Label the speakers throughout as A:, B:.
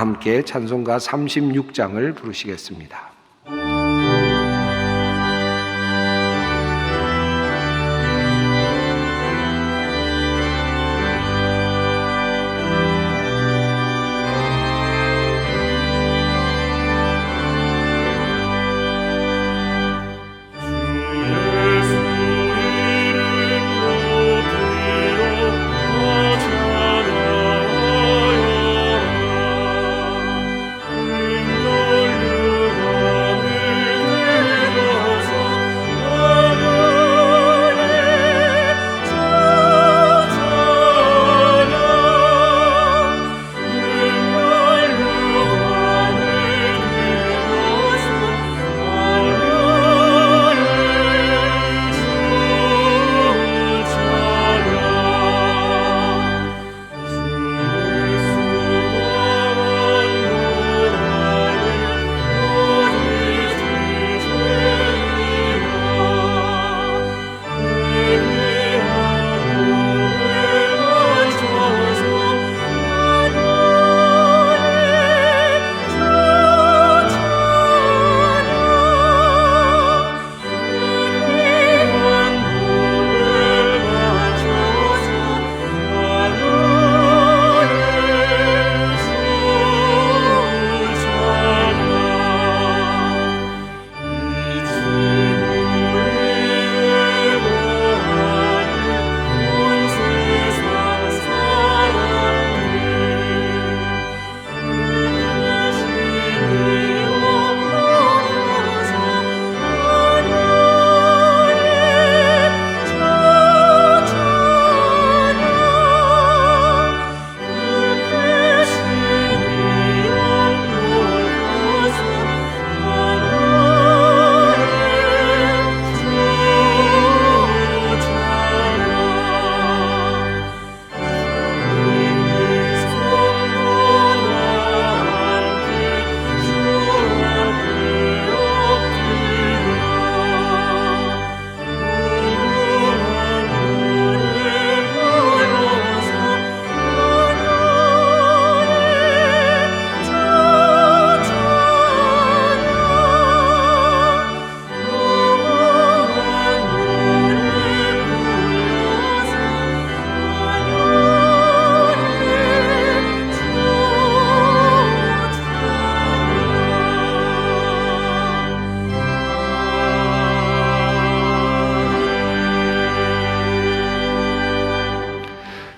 A: 함께 찬송가 36장을 부르시겠습니다.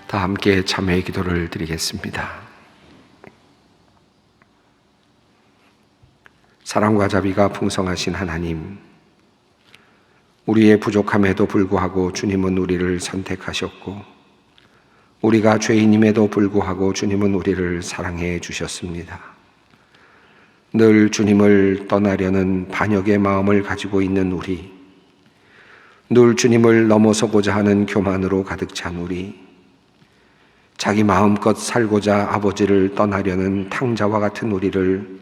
A: 다 함께 참회의 기도를 드리겠습니다. 사랑과 자비가 풍성하신 하나님, 우리의 부족함에도 불구하고 주님은 우리를 선택하셨고, 우리가 죄인임에도 불구하고 주님은 우리를 사랑해 주셨습니다. 늘 주님을 떠나려는 반역의 마음을 가지고 있는 우리, 늘 주님을 넘어서고자 하는 교만으로 가득 찬 우리, 자기 마음껏 살고자 아버지를 떠나려는 탕자와 같은 우리를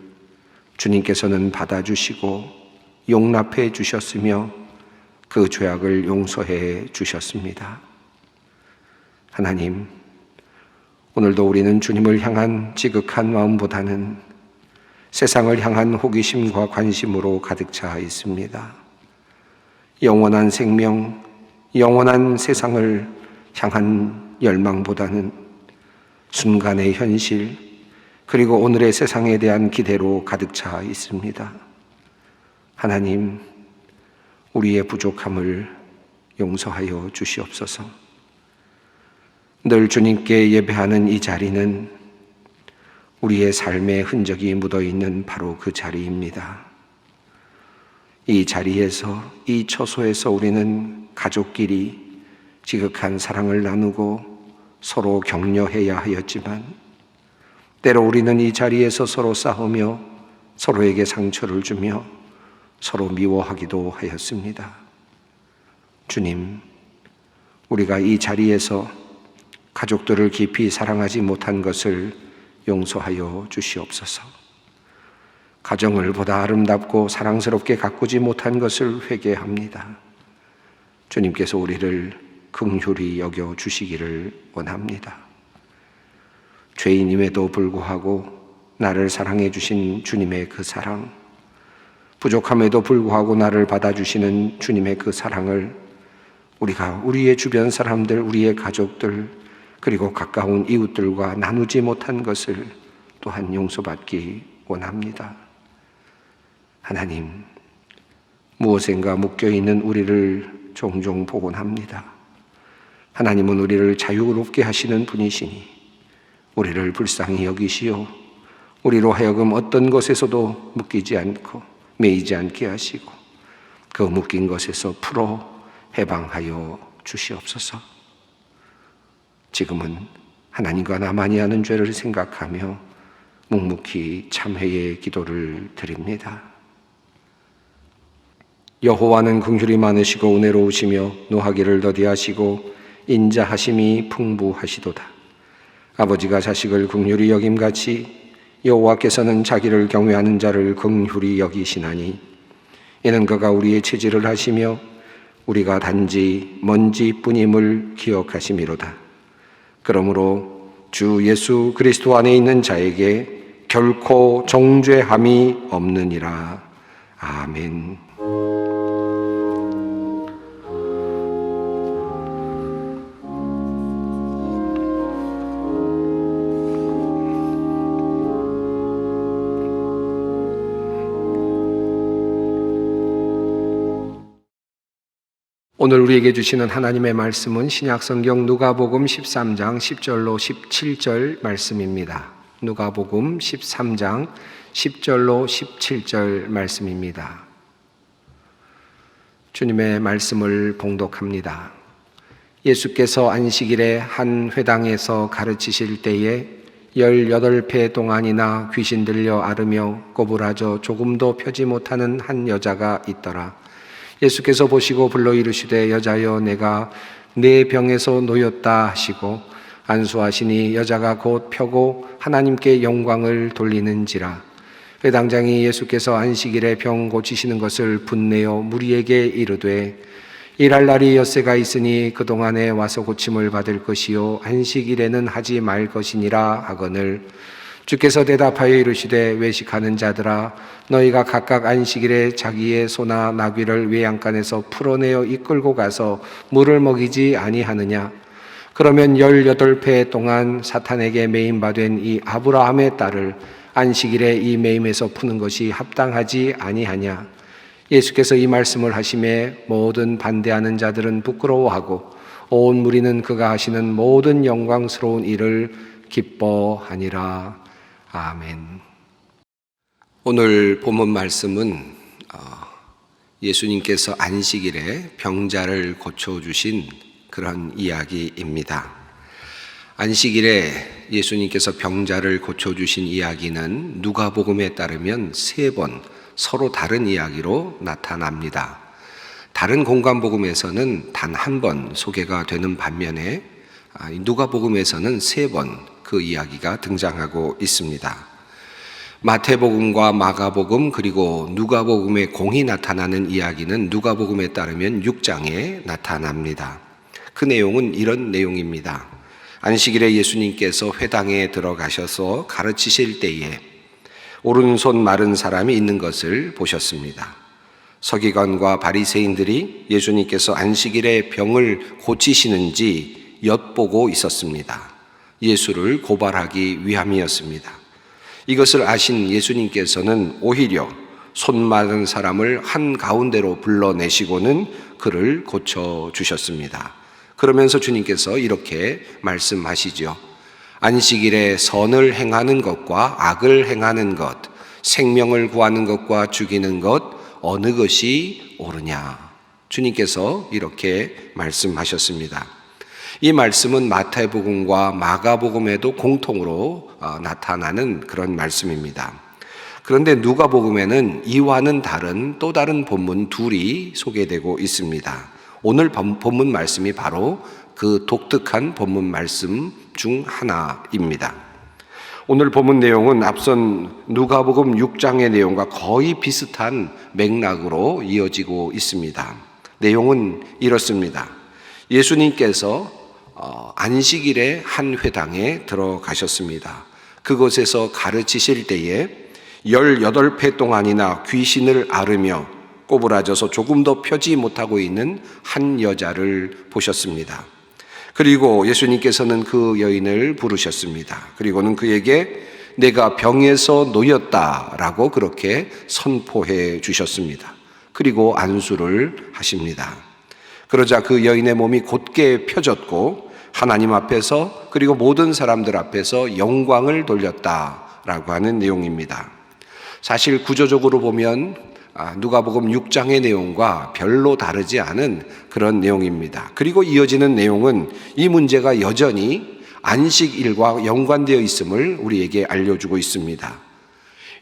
A: 주님께서는 받아주시고 용납해 주셨으며 그 죄악을 용서해 주셨습니다. 하나님, 오늘도 우리는 주님을 향한 지극한 마음보다는 세상을 향한 호기심과 관심으로 가득 차 있습니다. 영원한 생명, 영원한 세상을 향한 열망보다는 순간의 현실, 그리고 오늘의 세상에 대한 기대로 가득 차 있습니다. 하나님, 우리의 부족함을 용서하여 주시옵소서. 늘 주님께 예배하는 이 자리는 우리의 삶의 흔적이 묻어있는 바로 그 자리입니다. 이 자리에서, 이 처소에서 우리는 가족끼리 지극한 사랑을 나누고 서로 격려해야 하였지만, 때로 우리는 이 자리에서 서로 싸우며 서로에게 상처를 주며 서로 미워하기도 하였습니다. 주님, 우리가 이 자리에서 가족들을 깊이 사랑하지 못한 것을 용서하여 주시옵소서. 가정을 보다 아름답고 사랑스럽게 가꾸지 못한 것을 회개합니다. 주님께서 우리를 긍휼히 여겨 주시기를 원합니다. 죄인임에도 불구하고 나를 사랑해 주신 주님의 그 사랑, 부족함에도 불구하고 나를 받아주시는 주님의 그 사랑을 우리가 우리의 주변 사람들, 우리의 가족들, 그리고 가까운 이웃들과 나누지 못한 것을 또한 용서받기 원합니다. 하나님, 무엇인가 묶여있는 우리를 종종 보곤 합니다. 하나님은 우리를 자유롭게 하시는 분이시니 우리를 불쌍히 여기시오, 우리로 하여금 어떤 것에서도 묶이지 않고 매이지 않게 하시고 그 묶인 것에서 풀어 해방하여 주시옵소서. 지금은 하나님과 나만이 하는 죄를 생각하며 묵묵히 참회의 기도를 드립니다. 여호와는 긍휼이 많으시고 은혜로우시며 노하기를 더디하시고 인자하심이 풍부하시도다. 아버지가 자식을 긍휼히 여김같이 여호와께서는 자기를 경외하는 자를 긍휼히 여기시나니 이는 그가 우리의 체질을 하시며 우리가 단지 먼지뿐임을 기억하심이로다. 그러므로 주 예수 그리스도 안에 있는 자에게 결코 정죄함이 없느니라. 아멘. 오늘 우리에게 주시는 하나님의 말씀은 신약성경 누가복음 13장 10절로 17절 말씀입니다. 누가복음 13장 10절로 17절 말씀입니다. 주님의 말씀을 봉독합니다. 예수께서 안식일에 한 회당에서 가르치실 때에 18배 동안이나 귀신 들려 앓으며 꼬부라져 조금도 펴지 못하는 한 여자가 있더라. 예수께서 보시고 불러 이르시되 여자여 내가 네 병에서 놓였다 하시고 안수하시니 여자가 곧 펴고 하나님께 영광을 돌리는지라. 회당장이 예수께서 안식일에 병 고치시는 것을 분내어 무리에게 이르되 일할 날이 엿새가 있으니 그동안에 와서 고침을 받을 것이요 안식일에는 하지 말 것이니라 하거늘 주께서 대답하여 이르시되 외식하는 자들아 너희가 각각 안식일에 자기의 소나 나귀를 외양간에서 풀어내어 이끌고 가서 물을 먹이지 아니하느냐. 그러면 18배 동안 사탄에게 매임받은 이 아브라함의 딸을 안식일에 이 매임에서 푸는 것이 합당하지 아니하냐. 예수께서 이 말씀을 하심에 모든 반대하는 자들은 부끄러워하고 온 무리는 그가 하시는 모든 영광스러운 일을 기뻐하니라. 아멘. 오늘 본문 말씀은 예수님께서 안식일에 병자를 고쳐주신 그런 이야기입니다. 안식일에 예수님께서 병자를 고쳐주신 이야기는 누가복음에 따르면 3번 서로 다른 이야기로 나타납니다. 다른 공관복음에서는 단 한 번 소개가 되는 반면에 누가복음에서는 3번 그 이야기가 등장하고 있습니다. 마태복음과 마가복음 그리고 누가복음의 공이 나타나는 이야기는 누가복음에 따르면 6장에 나타납니다. 그 내용은 이런 내용입니다. 안식일에 예수님께서 회당에 들어가셔서 가르치실 때에 오른손 마른 사람이 있는 것을 보셨습니다. 서기관과 바리새인들이 예수님께서 안식일에 병을 고치시는지 엿보고 있었습니다. 예수를 고발하기 위함이었습니다. 이것을 아신 예수님께서는 오히려 손 마른 사람을 한가운데로 불러내시고는 그를 고쳐주셨습니다. 그러면서 주님께서 이렇게 말씀하시죠. 안식일에 선을 행하는 것과 악을 행하는 것, 생명을 구하는 것과 죽이는 것, 어느 것이 옳으냐. 주님께서 이렇게 말씀하셨습니다. 이 말씀은 마태복음과 마가복음에도 공통으로 나타나는 그런 말씀입니다. 그런데 누가복음에는 이와는 다른 또 다른 본문 둘이 소개되고 있습니다. 오늘 본문 말씀이 바로 그 독특한 본문 말씀 중 하나입니다. 오늘 본문 내용은 앞선 누가복음 6장의 내용과 거의 비슷한 맥락으로 이어지고 있습니다. 내용은 이렇습니다. 예수님께서 안식일에 한 회당에 들어가셨습니다. 그곳에서 가르치실 때에 18회 동안이나 귀신을 앓으며 꼬부라져서 조금도 펴지 못하고 있는 한 여자를 보셨습니다. 그리고 예수님께서는 그 여인을 부르셨습니다. 그리고는 그에게 내가 병에서 놓였다라고 그렇게 선포해 주셨습니다. 그리고 안수를 하십니다. 그러자 그 여인의 몸이 곧게 펴졌고 하나님 앞에서 그리고 모든 사람들 앞에서 영광을 돌렸다라고 하는 내용입니다. 사실 구조적으로 보면 누가복음 6장의 내용과 별로 다르지 않은 그런 내용입니다. 그리고 이어지는 내용은 이 문제가 여전히 안식일과 연관되어 있음을 우리에게 알려주고 있습니다.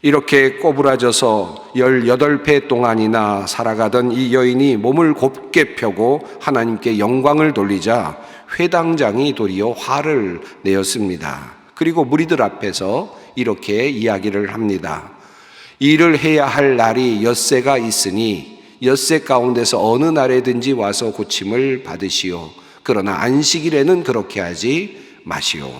A: 이렇게 꼬부라져서 18회 동안이나 살아가던 이 여인이 몸을 곧게 펴고 하나님께 영광을 돌리자 회당장이 도리어 화를 내었습니다. 그리고 무리들 앞에서 이렇게 이야기를 합니다. 일을 해야 할 날이 엿새가 있으니 엿새 가운데서 어느 날에든지 와서 고침을 받으시오. 그러나 안식일에는 그렇게 하지 마시오.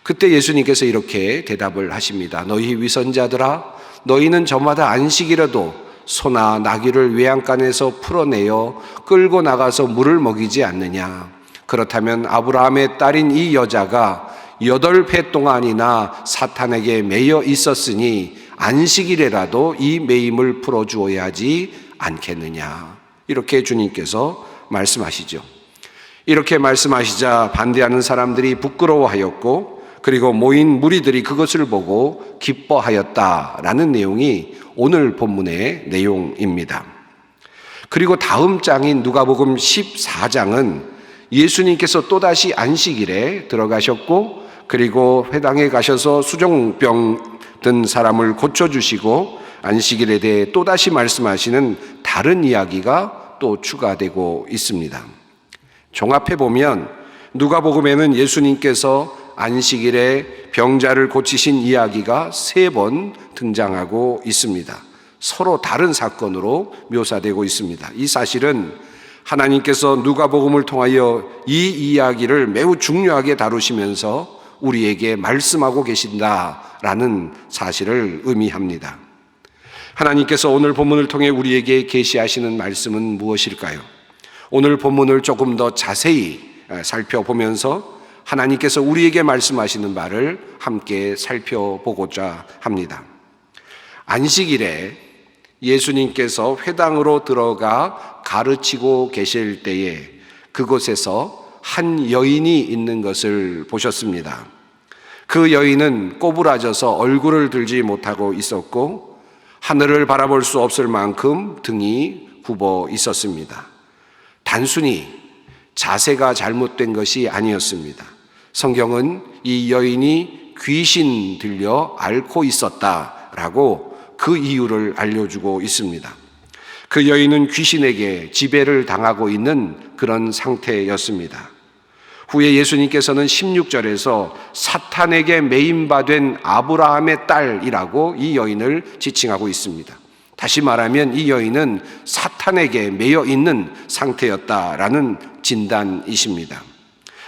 A: 그때 예수님께서 이렇게 대답을 하십니다. 너희 위선자들아, 너희는 저마다 안식일에도 소나 나귀를 외양간에서 풀어내어 끌고 나가서 물을 먹이지 않느냐. 그렇다면 아브라함의 딸인 이 여자가 8회 동안이나 사탄에게 매여 있었으니 안식일에라도 이 매임을 풀어주어야 하지 않겠느냐. 이렇게 주님께서 말씀하시죠. 이렇게 말씀하시자 반대하는 사람들이 부끄러워하였고 그리고 모인 무리들이 그것을 보고 기뻐하였다라는 내용이 오늘 본문의 내용입니다. 그리고 다음 장인 누가복음 14장은 예수님께서 또다시 안식일에 들어가셨고 그리고 회당에 가셔서 수종병 든 사람을 고쳐주시고 안식일에 대해 또다시 말씀하시는 다른 이야기가 또 추가되고 있습니다. 종합해 보면 누가복음에는 예수님께서 안식일에 병자를 고치신 이야기가 3번 등장하고 있습니다. 서로 다른 사건으로 묘사되고 있습니다. 이 사실은 하나님께서 누가복음을 통하여 이 이야기를 매우 중요하게 다루시면서 우리에게 말씀하고 계신다라는 사실을 의미합니다. 하나님께서 오늘 본문을 통해 우리에게 계시하시는 말씀은 무엇일까요? 오늘 본문을 조금 더 자세히 살펴보면서 하나님께서 우리에게 말씀하시는 바를 함께 살펴보고자 합니다. 안식일에 예수님께서 회당으로 들어가 가르치고 계실 때에 그곳에서 한 여인이 있는 것을 보셨습니다. 그 여인은 꼬부라져서 얼굴을 들지 못하고 있었고 하늘을 바라볼 수 없을 만큼 등이 굽어 있었습니다. 단순히 자세가 잘못된 것이 아니었습니다. 성경은 이 여인이 귀신 들려 앓고 있었다라고 그 이유를 알려주고 있습니다. 그 여인은 귀신에게 지배를 당하고 있는 그런 상태였습니다. 후에 예수님께서는 16절에서 사탄에게 매임받은 아브라함의 딸이라고 이 여인을 지칭하고 있습니다. 다시 말하면 이 여인은 사탄에게 매여 있는 상태였다라는 진단이십니다.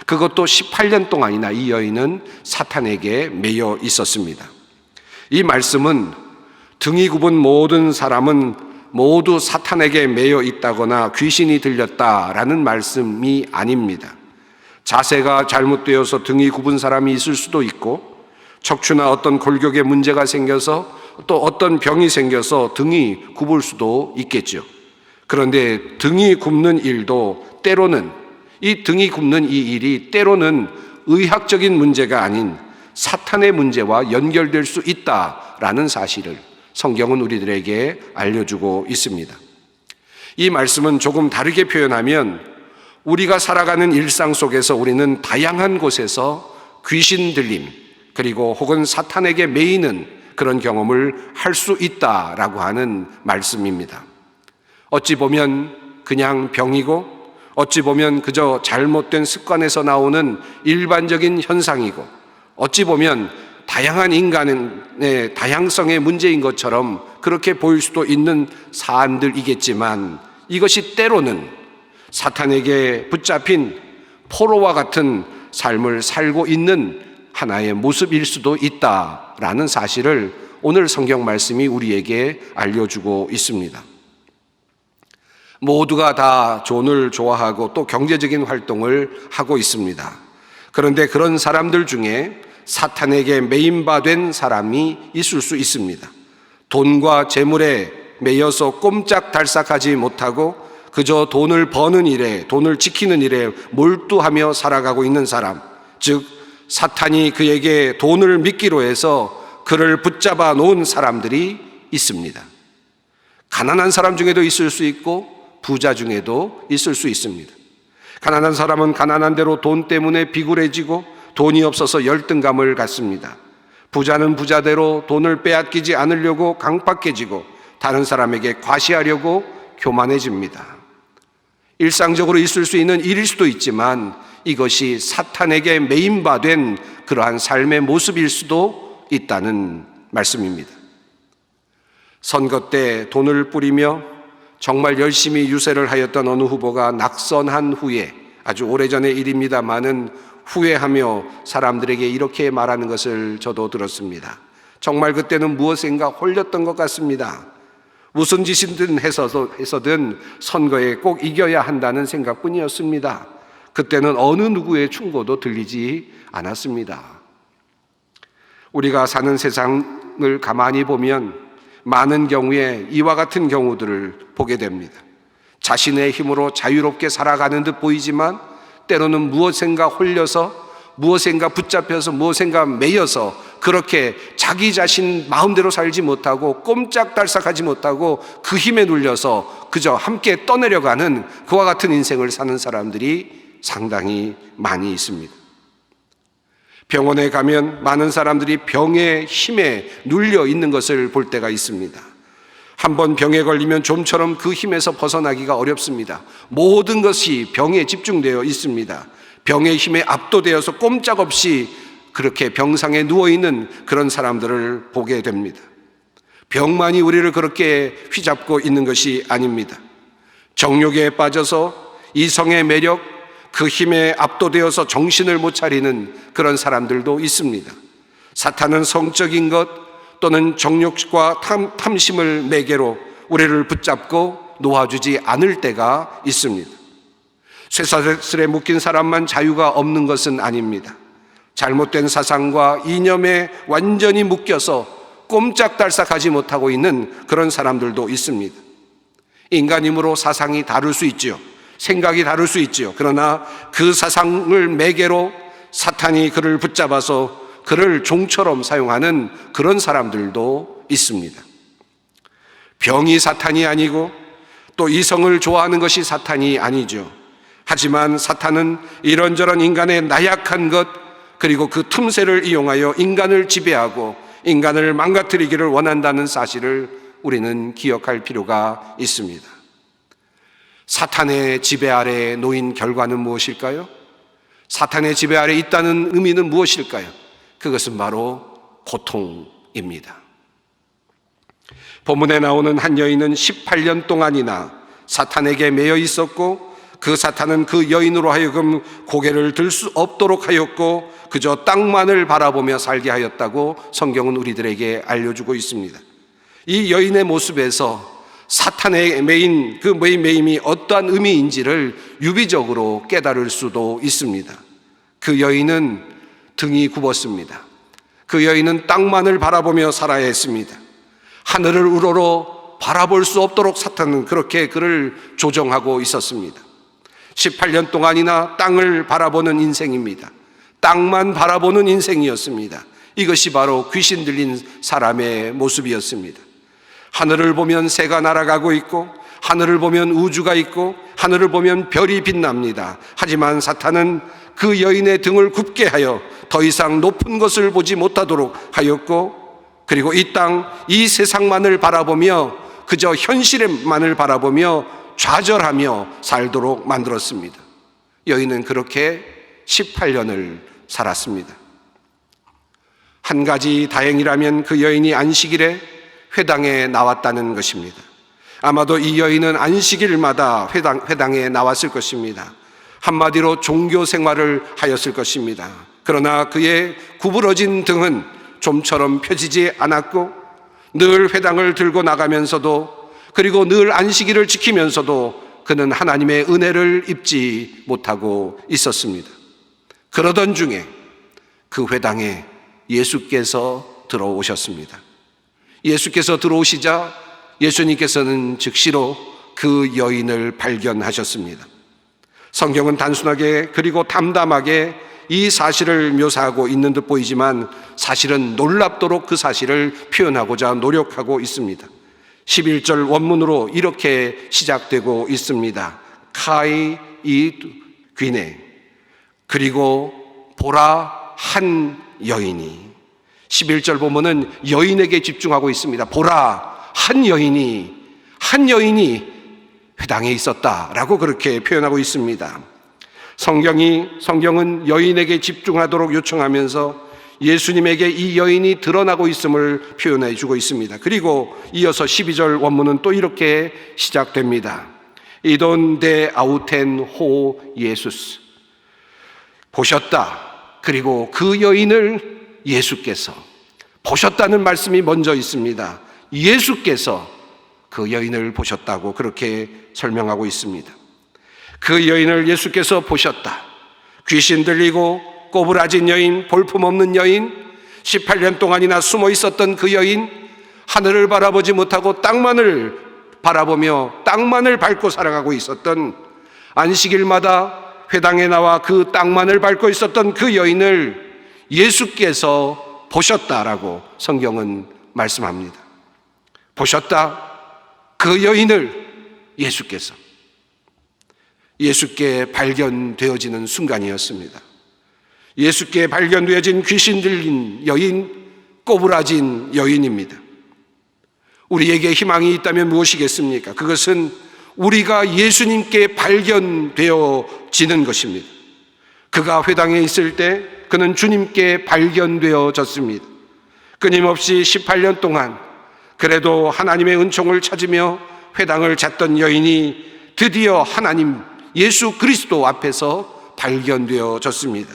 A: 그것도 18년 동안이나 이 여인은 사탄에게 매여 있었습니다. 이 말씀은 등이 굽은 모든 사람은 모두 사탄에게 매여 있다거나 귀신이 들렸다라는 말씀이 아닙니다. 자세가 잘못되어서 등이 굽은 사람이 있을 수도 있고 척추나 어떤 골격에 문제가 생겨서 또 어떤 병이 생겨서 등이 굽을 수도 있겠죠. 그런데 등이 굽는 일도 때로는 이 등이 굽는 이 일이 때로는 의학적인 문제가 아닌 사탄의 문제와 연결될 수 있다라는 사실을 성경은 우리들에게 알려주고 있습니다. 이 말씀은 조금 다르게 표현하면 우리가 살아가는 일상 속에서 우리는 다양한 곳에서 귀신 들림 그리고 혹은 사탄에게 매이는 그런 경험을 할 수 있다라고 하는 말씀입니다. 어찌 보면 그냥 병이고 어찌 보면 그저 잘못된 습관에서 나오는 일반적인 현상이고 어찌 보면 다양한 인간의 다양성의 문제인 것처럼 그렇게 보일 수도 있는 사안들이겠지만 이것이 때로는 사탄에게 붙잡힌 포로와 같은 삶을 살고 있는 하나의 모습일 수도 있다라는 사실을 오늘 성경 말씀이 우리에게 알려주고 있습니다. 모두가 다 돈을 좋아하고 또 경제적인 활동을 하고 있습니다. 그런데 그런 사람들 중에 사탄에게 매인바된 사람이 있을 수 있습니다. 돈과 재물에 매여서 꼼짝달싹하지 못하고 그저 돈을 버는 일에, 돈을 지키는 일에 몰두하며 살아가고 있는 사람, 즉 사탄이 그에게 돈을 미끼로 해서 그를 붙잡아 놓은 사람들이 있습니다. 가난한 사람 중에도 있을 수 있고 부자 중에도 있을 수 있습니다. 가난한 사람은 가난한 대로 돈 때문에 비굴해지고 돈이 없어서 열등감을 갖습니다. 부자는 부자대로 돈을 빼앗기지 않으려고 강박해지고 다른 사람에게 과시하려고 교만해집니다. 일상적으로 있을 수 있는 일일 수도 있지만 이것이 사탄에게 매인바된 그러한 삶의 모습일 수도 있다는 말씀입니다. 선거 때 돈을 뿌리며 정말 열심히 유세를 하였던 어느 후보가 낙선한 후에, 아주 오래전의 일입니다마는 후회하며 사람들에게 이렇게 말하는 것을 저도 들었습니다. 정말 그때는 무엇인가 홀렸던 것 같습니다. 무슨 짓이든 해서든 선거에 꼭 이겨야 한다는 생각뿐이었습니다. 그때는 어느 누구의 충고도 들리지 않았습니다. 우리가 사는 세상을 가만히 보면 많은 경우에 이와 같은 경우들을 보게 됩니다. 자신의 힘으로 자유롭게 살아가는 듯 보이지만 때로는 무엇인가 홀려서, 무엇인가 붙잡혀서, 무엇인가 매여서 그렇게 자기 자신 마음대로 살지 못하고 꼼짝달싹하지 못하고 그 힘에 눌려서 그저 함께 떠내려가는 그와 같은 인생을 사는 사람들이 상당히 많이 있습니다. 병원에 가면 많은 사람들이 병의 힘에 눌려 있는 것을 볼 때가 있습니다. 한번 병에 걸리면 좀처럼 그 힘에서 벗어나기가 어렵습니다. 모든 것이 병에 집중되어 있습니다. 병의 힘에 압도되어서 꼼짝없이 그렇게 병상에 누워있는 그런 사람들을 보게 됩니다. 병만이 우리를 그렇게 휘잡고 있는 것이 아닙니다. 정욕에 빠져서 이성의 매력, 그 힘에 압도되어서 정신을 못 차리는 그런 사람들도 있습니다. 사탄은 성적인 것 또는 정욕과 탐심을 매개로 우리를 붙잡고 놓아주지 않을 때가 있습니다. 쇠사슬에 묶인 사람만 자유가 없는 것은 아닙니다. 잘못된 사상과 이념에 완전히 묶여서 꼼짝달싹하지 못하고 있는 그런 사람들도 있습니다. 인간이므로 사상이 다를 수 있지요. 생각이 다를 수 있지요. 그러나 그 사상을 매개로 사탄이 그를 붙잡아서 그를 종처럼 사용하는 그런 사람들도 있습니다. 병이 사탄이 아니고 또 이성을 좋아하는 것이 사탄이 아니죠. 하지만 사탄은 이런저런 인간의 나약한 것 그리고 그 틈새를 이용하여 인간을 지배하고 인간을 망가뜨리기를 원한다는 사실을 우리는 기억할 필요가 있습니다. 사탄의 지배 아래에 놓인 결과는 무엇일까요? 사탄의 지배 아래에 있다는 의미는 무엇일까요? 그것은 바로 고통입니다. 본문에 나오는 한 여인은 18년 동안이나 사탄에게 매여 있었고 그 사탄은 그 여인으로 하여금 고개를 들 수 없도록 하였고 그저 땅만을 바라보며 살게 하였다고 성경은 우리들에게 알려주고 있습니다. 이 여인의 모습에서 사탄의 매인, 그 매임이 어떠한 의미인지를 유비적으로 깨달을 수도 있습니다. 그 여인은 등이 굽었습니다. 그 여인은 땅만을 바라보며 살아야 했습니다. 하늘을 우러러 바라볼 수 없도록 사탄은 그렇게 그를 조정하고 있었습니다. 18년 동안이나 땅을 바라보는 인생입니다. 땅만 바라보는 인생이었습니다. 이것이 바로 귀신 들린 사람의 모습이었습니다. 하늘을 보면 새가 날아가고 있고 하늘을 보면 우주가 있고 하늘을 보면 별이 빛납니다. 하지만 사탄은 그 여인의 등을 굽게 하여 더 이상 높은 것을 보지 못하도록 하였고 그리고 이 땅, 이 세상만을 바라보며 그저 현실만을 바라보며 좌절하며 살도록 만들었습니다. 여인은 그렇게 18년을 살았습니다. 한 가지 다행이라면 그 여인이 안식일에 회당에 나왔다는 것입니다. 아마도 이 여인은 안식일마다 회당에 나왔을 것입니다. 한마디로 종교 생활을 하였을 것입니다. 그러나 그의 구부러진 등은 좀처럼 펴지지 않았고 늘 회당을 들고 나가면서도 그리고 늘 안식일을 지키면서도 그는 하나님의 은혜를 입지 못하고 있었습니다. 그러던 중에 그 회당에 예수께서 들어오셨습니다. 예수께서 들어오시자 예수님께서는 즉시로 그 여인을 발견하셨습니다. 성경은 단순하게 그리고 담담하게 이 사실을 묘사하고 있는 듯 보이지만 사실은 놀랍도록 그 사실을 표현하고자 노력하고 있습니다. 11절 원문으로 이렇게 시작되고 있습니다. 카이 이 귀네, 그리고 보라 한 여인이. 11절 보면은 여인에게 집중하고 있습니다. 보라 한 여인이 회당에 있었다라고 그렇게 표현하고 있습니다. 성경은 여인에게 집중하도록 요청하면서 예수님에게 이 여인이 드러나고 있음을 표현해 주고 있습니다. 그리고 이어서 12절 원문은 또 이렇게 시작됩니다. 이돈데 아우텐 호 예수스. 보셨다. 그리고 그 여인을 예수께서 보셨다는 말씀이 먼저 있습니다. 예수께서 그 여인을 보셨다고 그렇게 설명하고 있습니다. 그 여인을 예수께서 보셨다. 귀신 들리고 꼬부라진 여인, 볼품없는 여인, 18년 동안이나 숨어 있었던 그 여인, 하늘을 바라보지 못하고 땅만을 바라보며 땅만을 밟고 살아가고 있었던, 안식일마다 회당에 나와 그 땅만을 밟고 있었던 그 여인을 예수께서 보셨다라고 성경은 말씀합니다. 보셨다. 그 여인을 예수께 발견되어지는 순간이었습니다. 예수께 발견되어진 귀신 들린 여인, 꼬부라진 여인입니다. 우리에게 희망이 있다면 무엇이겠습니까? 그것은 우리가 예수님께 발견되어지는 것입니다. 그가 회당에 있을 때 그는 주님께 발견되어졌습니다. 끊임없이 18년 동안 그래도 하나님의 은총을 찾으며 회당을 잤던 여인이 드디어 하나님 예수 그리스도 앞에서 발견되어졌습니다.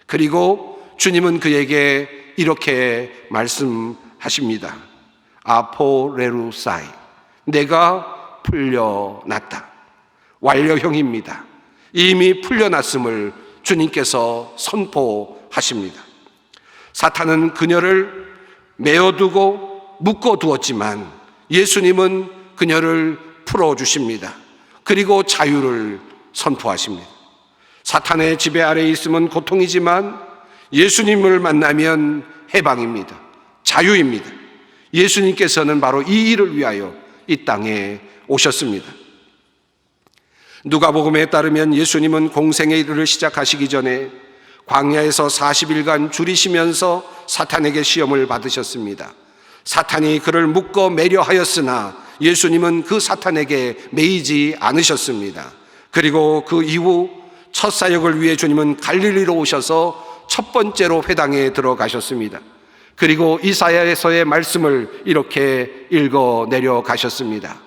A: 그리고 주님은 그에게 이렇게 말씀하십니다. 아포레루사이, 내가 풀려났다. 완료형입니다. 이미 풀려났음을 주님께서 선포하십니다. 사탄은 그녀를 메어두고 묶어두었지만 예수님은 그녀를 풀어주십니다. 그리고 자유를 선포하십니다. 사탄의 지배 아래에 있으면 고통이지만 예수님을 만나면 해방입니다. 자유입니다. 예수님께서는 바로 이 일을 위하여 이 땅에 오셨습니다. 누가복음에 따르면 예수님은 공생의 일을 시작하시기 전에 광야에서 40일간 줄이시면서 사탄에게 시험을 받으셨습니다. 사탄이 그를 묶어 매려 하였으나 예수님은 그 사탄에게 매이지 않으셨습니다. 그리고 그 이후 첫 사역을 위해 주님은 갈릴리로 오셔서 첫 번째로 회당에 들어가셨습니다. 그리고 이사야에서의 말씀을 이렇게 읽어 내려가셨습니다.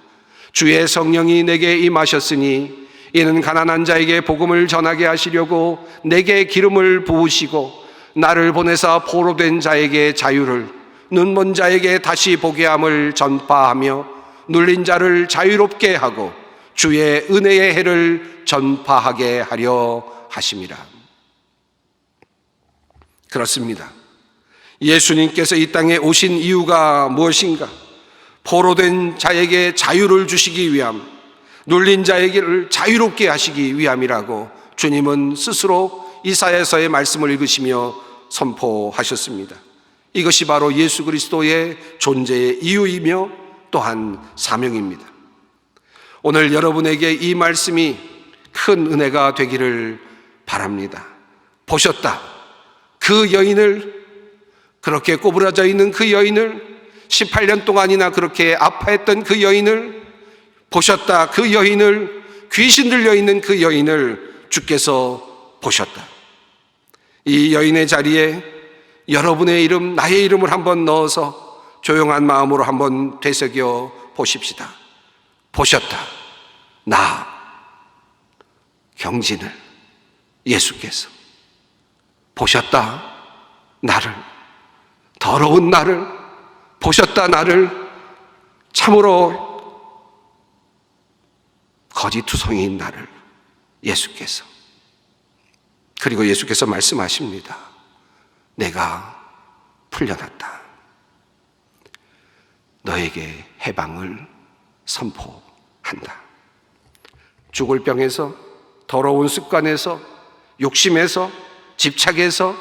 A: 주의 성령이 내게 임하셨으니 이는 가난한 자에게 복음을 전하게 하시려고 내게 기름을 부으시고 나를 보내사 포로된 자에게 자유를, 눈먼 자에게 다시 보게 함을 전파하며 눌린 자를 자유롭게 하고 주의 은혜의 해를 전파하게 하려 하심이라. 그렇습니다. 예수님께서 이 땅에 오신 이유가 무엇인가? 포로된 자에게 자유를 주시기 위함, 눌린 자에게를 자유롭게 하시기 위함이라고 주님은 스스로 이사야서의 말씀을 읽으시며 선포하셨습니다. 이것이 바로 예수 그리스도의 존재의 이유이며 또한 사명입니다. 오늘 여러분에게 이 말씀이 큰 은혜가 되기를 바랍니다. 보셨다. 그 여인을, 그렇게 꼬부라져 있는 그 여인을, 18년 동안이나 그렇게 아파했던 그 여인을 보셨다. 그 여인을, 귀신 들려 있는 그 여인을 주께서 보셨다. 이 여인의 자리에 여러분의 이름, 나의 이름을 한번 넣어서 조용한 마음으로 한번 되새겨 보십시다. 보셨다. 나, 경진을 예수께서 보셨다 나를, 더러운 나를 보셨다 나를, 참으로 거짓투성이인 나를. 예수께서, 그리고 예수께서 말씀하십니다. 내가 풀려났다. 너에게 해방을 선포한다. 죽을 병에서, 더러운 습관에서, 욕심에서, 집착에서,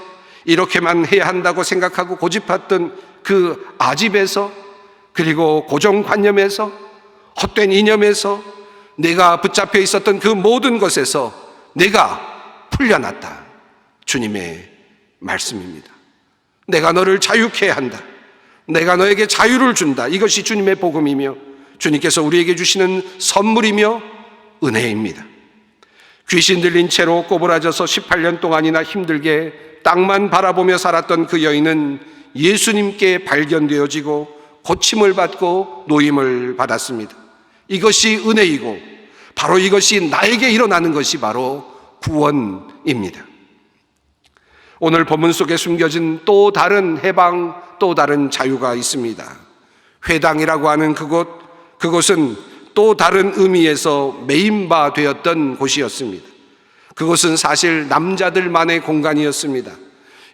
A: 이렇게만 해야 한다고 생각하고 고집했던 그 아집에서, 그리고 고정관념에서, 헛된 이념에서, 내가 붙잡혀 있었던 그 모든 것에서 내가 풀려났다. 주님의 말씀입니다. 내가 너를 자유케 한다. 내가 너에게 자유를 준다. 이것이 주님의 복음이며 주님께서 우리에게 주시는 선물이며 은혜입니다. 귀신 들린 채로 꼬부라져서 18년 동안이나 힘들게 땅만 바라보며 살았던 그 여인은 예수님께 발견되어지고 고침을 받고 노임을 받았습니다. 이것이 은혜이고 바로 이것이 나에게 일어나는 것이 바로 구원입니다. 오늘 본문 속에 숨겨진 또 다른 해방, 또 다른 자유가 있습니다. 회당이라고 하는 그곳은 또 다른 의미에서 메인바 되었던 곳이었습니다. 그곳은 사실 남자들만의 공간이었습니다.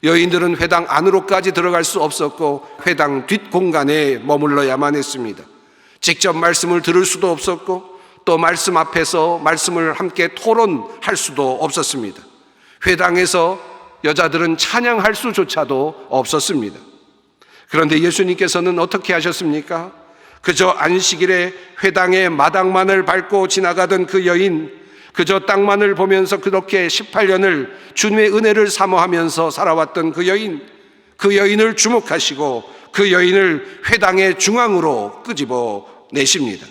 A: 여인들은 회당 안으로까지 들어갈 수 없었고 회당 뒷공간에 머물러야만 했습니다. 직접 말씀을 들을 수도 없었고 또 말씀 앞에서 말씀을 함께 토론할 수도 없었습니다. 회당에서 여자들은 찬양할 수조차도 없었습니다. 그런데 예수님께서는 어떻게 하셨습니까? 그저 안식일에 회당의 마당만을 밟고 지나가던 그 여인, 그저 땅만을 보면서 그렇게 18년을 주님의 은혜를 사모하면서 살아왔던 그 여인을 주목하시고 그 여인을 회당의 중앙으로 끄집어 내십니다.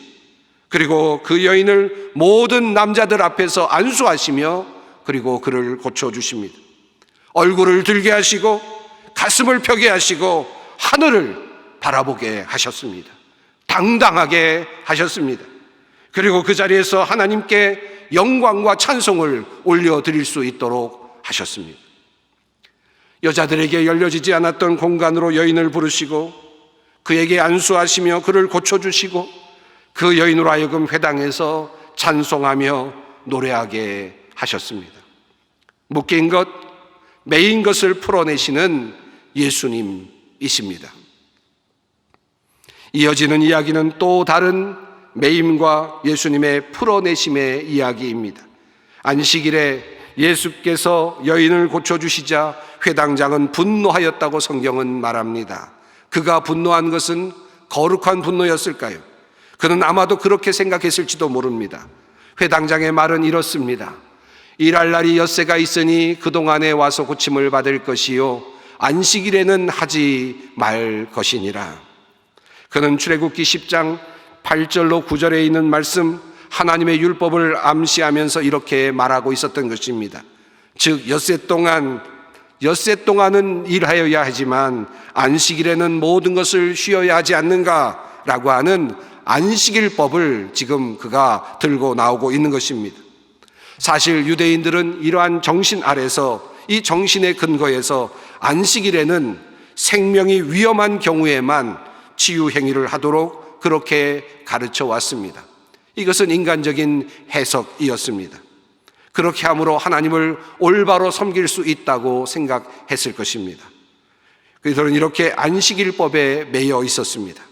A: 그리고 그 여인을 모든 남자들 앞에서 안수하시며 그리고 그를 고쳐주십니다. 얼굴을 들게 하시고 가슴을 펴게 하시고 하늘을 바라보게 하셨습니다. 당당하게 하셨습니다. 그리고 그 자리에서 하나님께 영광과 찬송을 올려드릴 수 있도록 하셨습니다. 여자들에게 열려지지 않았던 공간으로 여인을 부르시고 그에게 안수하시며 그를 고쳐주시고 그 여인으로 하여금 회당에서 찬송하며 노래하게 하셨습니다. 묶인 것, 매인 것을 풀어내시는 예수님이십니다. 이어지는 이야기는 또 다른 매임과 예수님의 풀어내심의 이야기입니다. 안식일에 예수께서 여인을 고쳐주시자 회당장은 분노하였다고 성경은 말합니다. 그가 분노한 것은 거룩한 분노였을까요? 그는 아마도 그렇게 생각했을지도 모릅니다. 회당장의 말은 이렇습니다. 일할 날이 엿새가 있으니 그동안에 와서 고침을 받을 것이요 안식일에는 하지 말 것이니라. 그는 출애굽기 10장 8절로 9절에 있는 말씀, 하나님의 율법을 암시하면서 이렇게 말하고 있었던 것입니다. 즉 엿새 동안은 일하여야 하지만 안식일에는 모든 것을 쉬어야 하지 않는가라고 하는 안식일법을 지금 그가 들고 나오고 있는 것입니다. 사실 유대인들은 이러한 정신 아래서, 이 정신의 근거에서 안식일에는 생명이 위험한 경우에만 치유 행위를 하도록 그렇게 가르쳐 왔습니다. 이것은 인간적인 해석이었습니다. 그렇게 함으로 하나님을 올바로 섬길 수 있다고 생각했을 것입니다. 그들은 이렇게 안식일법에 매여 있었습니다.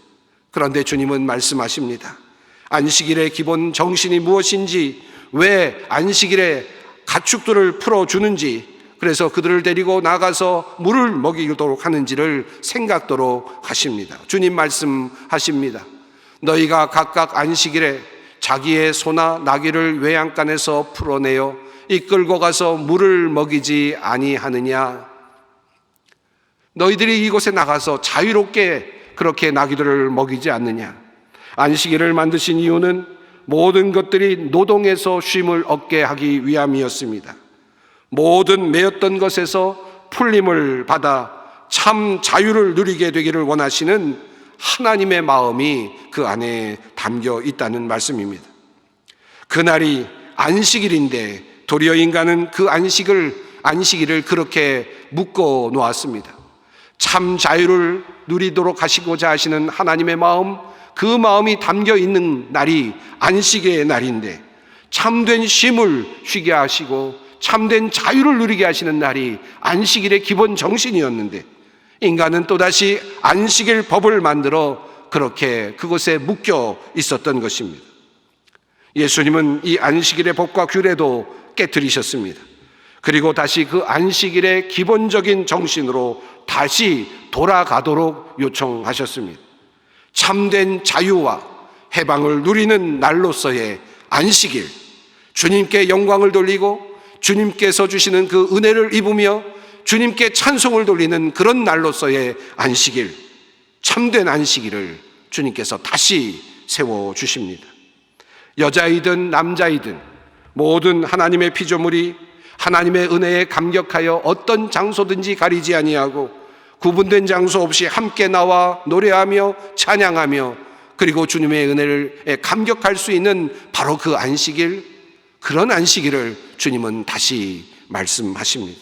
A: 그런데 주님은 말씀하십니다. 안식일의 기본 정신이 무엇인지, 왜 안식일에 가축들을 풀어주는지, 그래서 그들을 데리고 나가서 물을 먹이도록 하는지를 생각도록 하십니다. 주님 말씀하십니다. 너희가 각각 안식일에 자기의 소나 나귀를 외양간에서 풀어내어 이끌고 가서 물을 먹이지 아니하느냐? 너희들이 이곳에 나가서 자유롭게 그렇게 나귀들을 먹이지 않느냐? 안식일을 만드신 이유는 모든 것들이 노동에서 쉼을 얻게 하기 위함이었습니다. 모든 매였던 것에서 풀림을 받아 참 자유를 누리게 되기를 원하시는 하나님의 마음이 그 안에 담겨 있다는 말씀입니다. 그날이 안식일인데 도리어 인간은 그 안식일을 그렇게 묶어 놓았습니다. 참 자유를 누리도록 하시고자 하시는 하나님의 마음, 그 마음이 담겨 있는 날이 안식의 날인데, 참된 쉼을 쉬게 하시고 참된 자유를 누리게 하시는 날이 안식일의 기본 정신이었는데, 인간은 또다시 안식일 법을 만들어 그렇게 그것에 묶여 있었던 것입니다. 예수님은 이 안식일의 법과 규례도 깨뜨리셨습니다. 그리고 다시 그 안식일의 기본적인 정신으로 다시 돌아가도록 요청하셨습니다. 참된 자유와 해방을 누리는 날로서의 안식일, 주님께 영광을 돌리고 주님께서 주시는 그 은혜를 입으며 주님께 찬송을 돌리는 그런 날로서의 안식일, 참된 안식일을 주님께서 다시 세워주십니다. 여자이든 남자이든 모든 하나님의 피조물이 하나님의 은혜에 감격하여 어떤 장소든지 가리지 아니하고 구분된 장소 없이 함께 나와 노래하며 찬양하며 그리고 주님의 은혜에 감격할 수 있는 바로 그 안식일, 그런 안식일을 주님은 다시 말씀하십니다.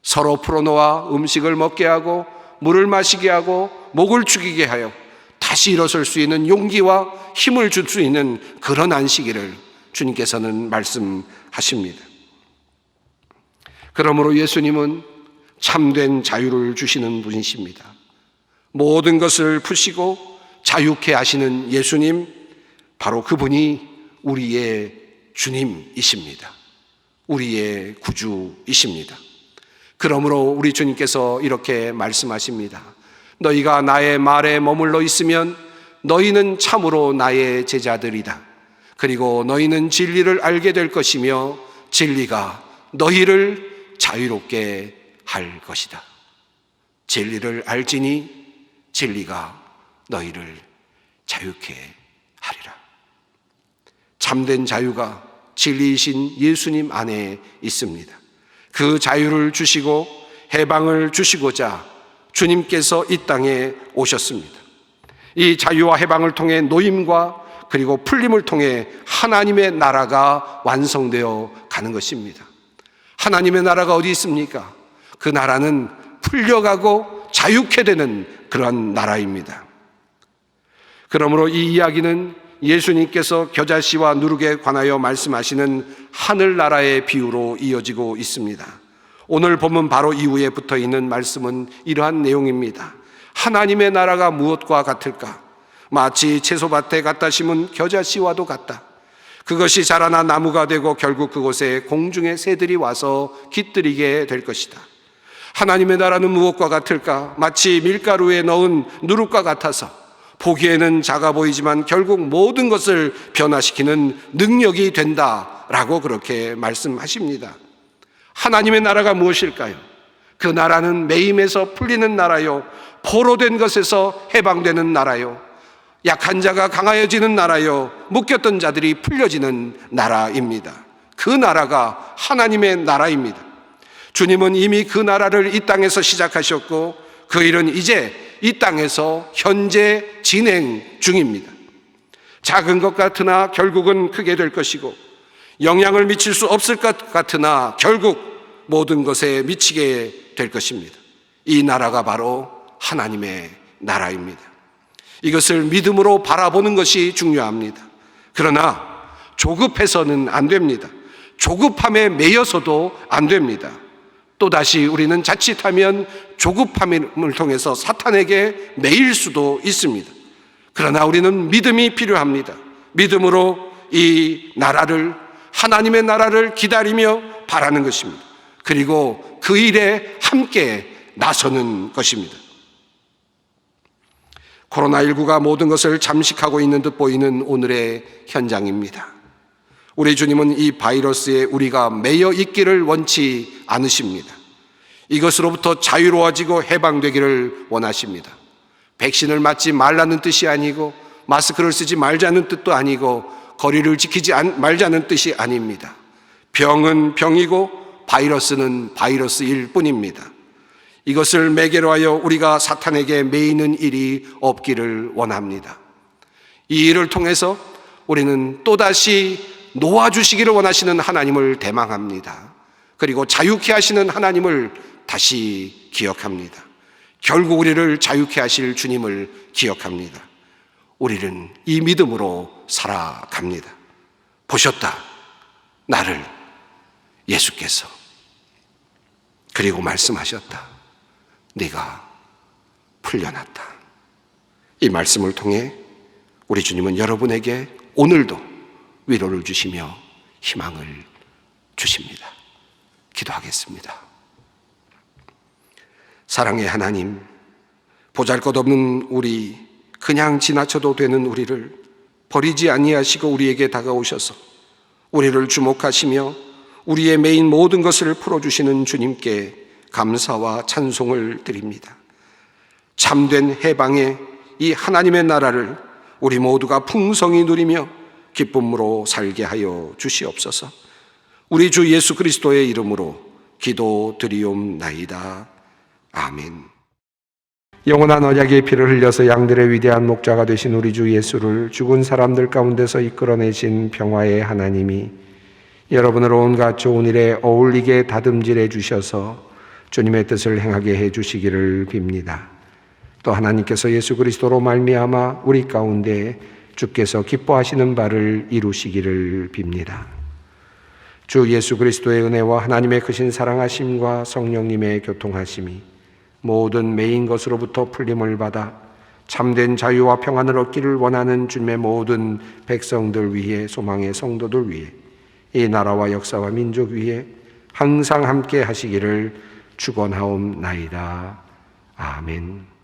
A: 서로 풀어놓아 음식을 먹게 하고 물을 마시게 하고 목을 축이게 하여 다시 일어설 수 있는 용기와 힘을 줄 수 있는 그런 안식일을 주님께서는 말씀하십니다. 그러므로 예수님은 참된 자유를 주시는 분이십니다. 모든 것을 푸시고 자유케 하시는 예수님, 바로 그분이 우리의 주님이십니다. 우리의 구주이십니다. 그러므로 우리 주님께서 이렇게 말씀하십니다. 너희가 나의 말에 머물러 있으면 너희는 참으로 나의 제자들이다. 그리고 너희는 진리를 알게 될 것이며 진리가 너희를 자유롭게 할 것이다. 진리를 알지니 진리가 너희를 자유케 하리라. 참된 자유가 진리이신 예수님 안에 있습니다. 그 자유를 주시고 해방을 주시고자 주님께서 이 땅에 오셨습니다. 이 자유와 해방을 통해 노임과 그리고 풀림을 통해 하나님의 나라가 완성되어 가는 것입니다. 하나님의 나라가 어디 있습니까? 그 나라는 풀려가고 자유케 되는 그런 나라입니다. 그러므로 이 이야기는 예수님께서 겨자씨와 누룩에 관하여 말씀하시는 하늘나라의 비유로 이어지고 있습니다. 오늘 본문 바로 이후에 붙어 있는 말씀은 이러한 내용입니다. 하나님의 나라가 무엇과 같을까? 마치 채소밭에 갖다 심은 겨자씨와도 같다. 그것이 자라나 나무가 되고 결국 그곳에 공중의 새들이 와서 깃들이게 될 것이다. 하나님의 나라는 무엇과 같을까? 마치 밀가루에 넣은 누룩과 같아서 보기에는 작아 보이지만 결국 모든 것을 변화시키는 능력이 된다라고 그렇게 말씀하십니다. 하나님의 나라가 무엇일까요? 그 나라는 매임에서 풀리는 나라요, 포로된 것에서 해방되는 나라요, 약한 자가 강하여지는 나라요, 묶였던 자들이 풀려지는 나라입니다. 그 나라가 하나님의 나라입니다. 주님은 이미 그 나라를 이 땅에서 시작하셨고 그 일은 이제 이 땅에서 현재 진행 중입니다. 작은 것 같으나 결국은 크게 될 것이고 영향을 미칠 수 없을 것 같으나 결국 모든 것에 미치게 될 것입니다. 이 나라가 바로 하나님의 나라입니다. 이것을 믿음으로 바라보는 것이 중요합니다. 그러나 조급해서는 안 됩니다. 조급함에 매여서도 안 됩니다. 또다시 우리는 자칫하면 조급함을 통해서 사탄에게 매일 수도 있습니다. 그러나 우리는 믿음이 필요합니다. 믿음으로 이 나라를, 하나님의 나라를 기다리며 바라는 것입니다. 그리고 그 일에 함께 나서는 것입니다. 코로나19가 모든 것을 잠식하고 있는 듯 보이는 오늘의 현장입니다. 우리 주님은 이 바이러스에 우리가 매여 있기를 원치 않으십니다. 이것으로부터 자유로워지고 해방되기를 원하십니다. 백신을 맞지 말라는 뜻이 아니고 마스크를 쓰지 말자는 뜻도 아니고 거리를 지키지 말자는 뜻이 아닙니다. 병은 병이고 바이러스는 바이러스일 뿐입니다. 이것을 매개로 하여 우리가 사탄에게 매이는 일이 없기를 원합니다. 이 일을 통해서 우리는 또다시 놓아주시기를 원하시는 하나님을 대망합니다. 그리고 자유케 하시는 하나님을 다시 기억합니다. 결국 우리를 자유케 하실 주님을 기억합니다. 우리는 이 믿음으로 살아갑니다. 보셨다, 나를 예수께서. 그리고 말씀하셨다. 네가 풀려났다. 이 말씀을 통해 우리 주님은 여러분에게 오늘도 위로를 주시며 희망을 주십니다. 기도하겠습니다. 사랑의 하나님, 보잘것없는 우리, 그냥 지나쳐도 되는 우리를 버리지 아니하시고 우리에게 다가오셔서 우리를 주목하시며 우리의 매인 모든 것을 풀어주시는 주님께 감사와 찬송을 드립니다. 참된 해방의 이 하나님의 나라를 우리 모두가 풍성히 누리며 기쁨으로 살게 하여 주시옵소서. 우리 주 예수 그리스도의 이름으로 기도드리옵나이다. 아멘. 영원한 언약의 피를 흘려서 양들의 위대한 목자가 되신 우리 주 예수를 죽은 사람들 가운데서 이끌어내신 평화의 하나님이 여러분을 온갖 좋은 일에 어울리게 다듬질해 주셔서 주님의 뜻을 행하게 해 주시기를 빕니다. 또 하나님께서 예수 그리스도로 말미암아 우리 가운데 주께서 기뻐하시는 바를 이루시기를 빕니다. 주 예수 그리스도의 은혜와 하나님의 크신 사랑하심과 성령님의 교통하심이 모든 매인 것으로부터 풀림을 받아 참된 자유와 평안을 얻기를 원하는 주님의 모든 백성들 위해, 소망의 성도들 위해, 이 나라와 역사와 민족 위에 항상 함께 하시기를 축원하옵나이다. 아멘.